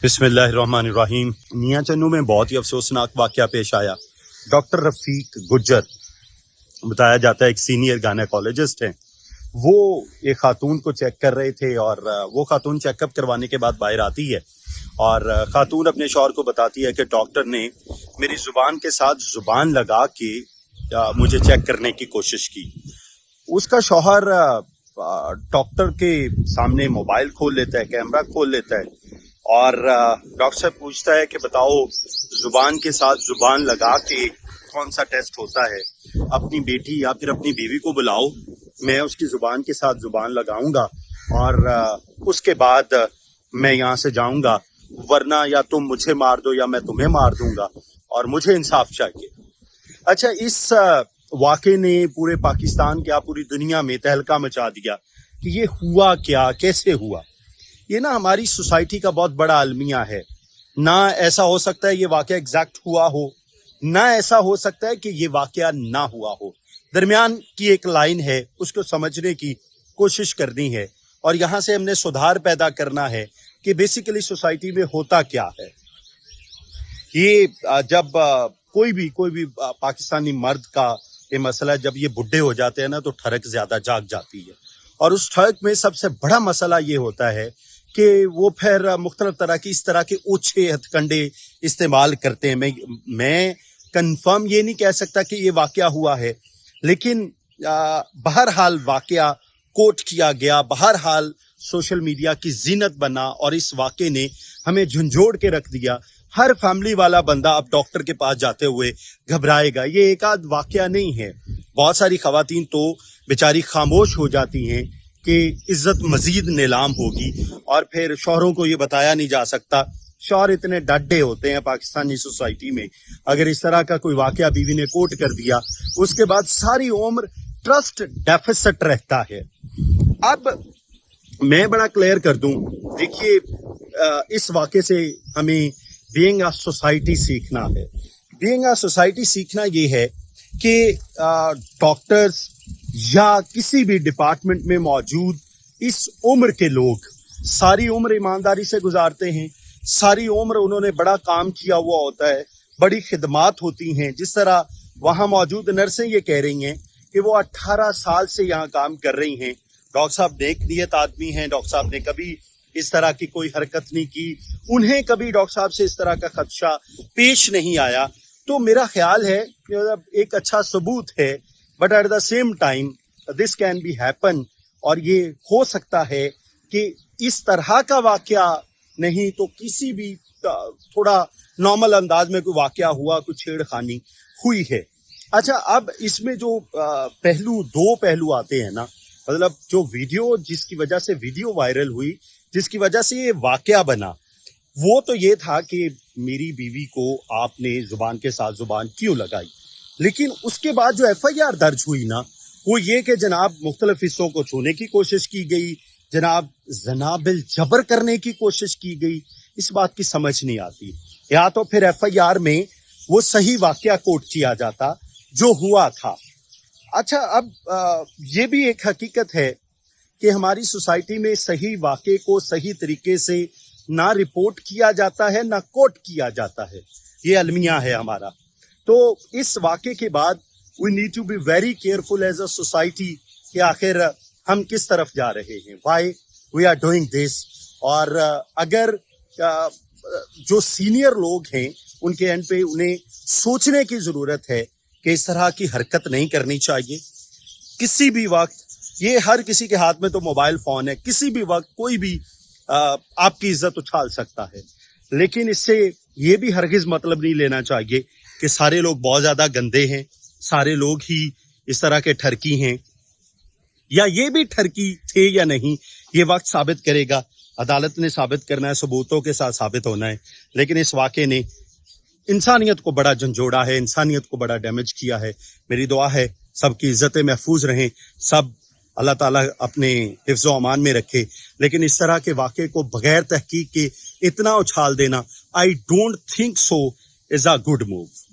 بسم اللہ الرحمن الرحیم۔ میاں چنو میں بہت ہی افسوسناک واقعہ پیش آیا۔ ڈاکٹر رفیق گجر بتایا جاتا ہے ایک سینئر گائنیکولوجسٹ ہیں، وہ ایک خاتون کو چیک کر رہے تھے اور وہ خاتون چیک اپ کروانے کے بعد باہر آتی ہے اور خاتون اپنے شوہر کو بتاتی ہے کہ ڈاکٹر نے میری زبان کے ساتھ زبان لگا کے مجھے چیک کرنے کی کوشش کی۔ اس کا شوہر ڈاکٹر کے سامنے موبائل کھول لیتا ہے، کیمرہ کھول لیتا ہے اور ڈاکٹر صاحب پوچھتا ہے کہ بتاؤ زبان کے ساتھ زبان لگا کے کون سا ٹیسٹ ہوتا ہے، اپنی بیٹی یا پھر اپنی بیوی کو بلاؤ، میں اس کی زبان کے ساتھ زبان لگاؤں گا اور اس کے بعد میں یہاں سے جاؤں گا، ورنہ یا تم مجھے مار دو یا میں تمہیں مار دوں گا اور مجھے انصاف چاہیے۔ اچھا، اس واقعے نے پورے پاکستان کیا پوری دنیا میں تہلکہ مچا دیا کہ یہ ہوا کیا، کیسے ہوا۔ یہ نا ہماری سوسائٹی کا بہت بڑا المیہ ہے۔ نہ ایسا ہو سکتا ہے یہ واقعہ ایگزیکٹ ہوا ہو، نہ ایسا ہو سکتا ہے کہ یہ واقعہ نہ ہوا ہو، درمیان کی ایک لائن ہے، اس کو سمجھنے کی کوشش کرنی ہے اور یہاں سے ہم نے سدھار پیدا کرنا ہے کہ بیسیکلی سوسائٹی میں ہوتا کیا ہے۔ یہ جب کوئی بھی پاکستانی مرد کا یہ مسئلہ، جب یہ بڈھے ہو جاتے ہیں نا تو ٹھڑک زیادہ جاگ جاتی ہے، اور اس ٹھڑک میں سب سے بڑا مسئلہ یہ ہوتا ہے کہ وہ پھر مختلف طرح کی اس طرح کے اوچھے ہتھ کنڈے استعمال کرتے ہیں۔ میں کنفرم یہ نہیں کہہ سکتا کہ یہ واقعہ ہوا ہے، لیکن بہرحال واقعہ کوٹ کیا گیا، بہرحال سوشل میڈیا کی زینت بنا اور اس واقعے نے ہمیں جھنجھوڑ کے رکھ دیا۔ ہر فیملی والا بندہ اب ڈاکٹر کے پاس جاتے ہوئے گھبرائے گا۔ یہ ایک آدھ واقعہ نہیں ہے، بہت ساری خواتین تو بیچاری خاموش ہو جاتی ہیں کہ عزت مزید نیلام ہوگی، اور پھر شوہروں کو یہ بتایا نہیں جا سکتا۔ شوہر اتنے ڈاڈے ہوتے ہیں پاکستانی سوسائٹی میں، اگر اس طرح کا کوئی واقعہ بیوی نے کوٹ کر دیا اس کے بعد ساری عمر ٹرسٹ ڈیفیسٹ رہتا ہے۔ اب میں بڑا کلیئر کر دوں، دیکھیے اس واقعے سے ہمیں بینگ اے سوسائٹی سیکھنا ہے۔ بینگ اے سوسائٹی سیکھنا یہ ہے کہ ڈاکٹرز یا کسی بھی ڈپارٹمنٹ میں موجود اس عمر کے لوگ ساری عمر ایمانداری سے گزارتے ہیں، ساری عمر انہوں نے بڑا کام کیا ہوا ہوتا ہے، بڑی خدمات ہوتی ہیں۔ جس طرح وہاں موجود نرسیں یہ کہہ رہی ہیں کہ وہ 18 سال سے یہاں کام کر رہی ہیں۔ ڈاکٹر صاحب نیک نیت آدمی ہیں، ڈاکٹر صاحب نے کبھی اس طرح کی کوئی حرکت نہیں کی، انہیں کبھی ڈاکٹر صاحب سے اس طرح کا خدشہ پیش نہیں آیا۔ تو میرا خیال ہے کہ ایک اچھا ثبوت ہے، but at the same time this can be happen, اور یہ ہو سکتا ہے کہ اس طرح کا واقعہ نہیں تو کسی بھی تھوڑا نارمل انداز میں کوئی واقعہ ہوا، کوئی چھیڑ خانی ہوئی ہے۔ اچھا، اب اس میں جو دو پہلو آتے ہیں نا، مطلب جو ویڈیو جس کی وجہ سے ویڈیو وائرل ہوئی، جس کی وجہ سے یہ واقعہ بنا، وہ تو یہ تھا کہ میری بیوی کو آپ نے زبان کے ساتھ زبان کیوں لگائی، لیکن اس کے بعد جو ایف آئی آر درج ہوئی نا، وہ یہ کہ جناب مختلف حصوں کو چھونے کی کوشش کی گئی، جناب زنا بالجبر کرنے کی کوشش کی گئی۔ اس بات کی سمجھ نہیں آتی، یا تو پھر ایف آئی آر میں وہ صحیح واقعہ کوٹ کیا جاتا جو ہوا تھا۔ اچھا، اب یہ بھی ایک حقیقت ہے کہ ہماری سوسائٹی میں صحیح واقعے کو صحیح طریقے سے نہ رپورٹ کیا جاتا ہے، نہ کوٹ کیا جاتا ہے، یہ المیہ ہے ہمارا۔ تو اس واقعے کے بعد we need to be very careful as a society کہ آخر ہم کس طرف جا رہے ہیں، why we are doing this۔ اور اگر جو سینئر لوگ ہیں ان کے اینڈ پہ انہیں سوچنے کی ضرورت ہے کہ اس طرح کی حرکت نہیں کرنی چاہیے کسی بھی وقت۔ یہ ہر کسی کے ہاتھ میں تو موبائل فون ہے، کسی بھی وقت کوئی بھی آپ کی عزت اچھال سکتا ہے، لیکن اس سے یہ بھی ہرگز مطلب نہیں لینا چاہیے کہ سارے لوگ بہت زیادہ گندے ہیں، سارے لوگ ہی اس طرح کے ٹھرکی ہیں، یا یہ بھی ٹھرکی تھے یا نہیں، یہ وقت ثابت کرے گا، عدالت نے ثابت کرنا ہے، ثبوتوں کے ساتھ ثابت ہونا ہے۔ لیکن اس واقعے نے انسانیت کو بڑا جھنجھوڑا ہے، انسانیت کو بڑا ڈیمیج کیا ہے۔ میری دعا ہے سب کی عزتیں محفوظ رہیں، سب اللہ تعالیٰ اپنے حفظ و امان میں رکھے، لیکن اس طرح کے واقعے کو بغیر تحقیق کے اتنا اچھال دینا، I don't think so is a good move۔